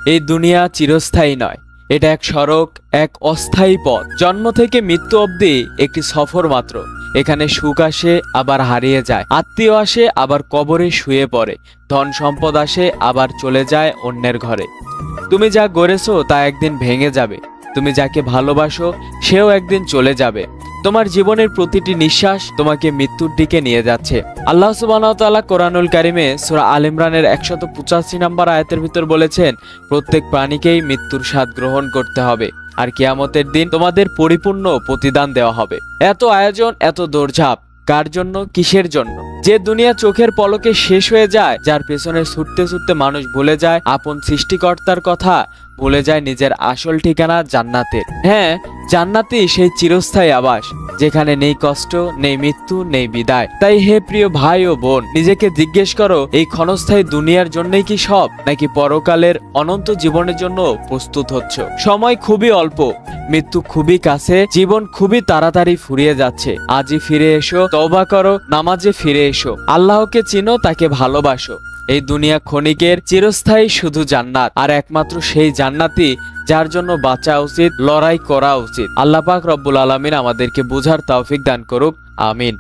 এই দুনিয়া চিরস্থায়ী নয়, এটা এক সড়ক, এক অস্থায়ী পথ। জন্ম থেকে মৃত্যু অবধি একটি সফর মাত্র। এখানে সুখ আসে আবার হারিয়ে যায়, আত্মীয় আসে আবার কবরে শুয়ে পড়ে, ধন সম্পদ আসে আবার চলে যায় অন্যের ঘরে। তুমি যা গড়েছো তা একদিন ভেঙে যাবে, তুমি যাকে ভালোবাসো সেও একদিন চলে যাবে। তোমার জীবনের প্রতিটি নিঃশ্বাস তোমাকে মৃত্যুর দিকে নিয়ে যাচ্ছে। আল্লাহ সুবহানাহু ওয়া তাআলা কোরআনুল কারিমে সূরা আল ইমরানের 185 নম্বর আয়াতের ভিতর বলেছেন, প্রত্যেক প্রাণীকেই মৃত্যুর স্বাদ গ্রহণ করতে হবে, আর কিয়ামতের দিন তোমাদের পরিপূর্ণ প্রতিদান দেওয়া হবে। এত আয়োজন, এত দৌড়ঝাঁপ কার জন্য, কিসের জন্য? যে দুনিয়া চোখের পলকে শেষ হয়ে যায়, যার পেছনে ছুটতে ছুটতে মানুষ ভুলে যায় আপন সৃষ্টিকর্তার কথা, ভুলে যায় নিজের আসল ঠিকানা জান্নাতের। হ্যাঁ, জান্নাতই সেই চিরস্থায়ী আবাস, যেখানে নেই কষ্ট, নেই মৃত্যু, নেই বিদায়। তাই হে প্রিয় ভাই ও বোন, নিজেকে জিজ্ঞেস করো, এই ক্ষণস্থায়ী দুনিয়ার জন্যই কি সব, নাকি পরকালের অনন্ত জীবনের জন্য প্রস্তুত হচ্ছ? সময় খুবই অল্প, মৃত্যু খুবই কাছে, জীবন খুবই তাড়াতাড়ি ফুরিয়ে যাচ্ছে। আজই ফিরে এসো, তওবা করো, নামাজে ফিরে এসো, আল্লাহকে চিনো, তাকে ভালোবাসো। এই দুনিয়া ক্ষণিকের, চিরস্থায়ী শুধু জান্নাত, আর একমাত্র সেই জান্নাতি যার জন্য বাঁচা উচিত, লড়াই করা উচিত। আল্লাহ পাক রব্বুল আলামিন আমাদেরকে বুঝার তৌফিক দান করুক, আমিন।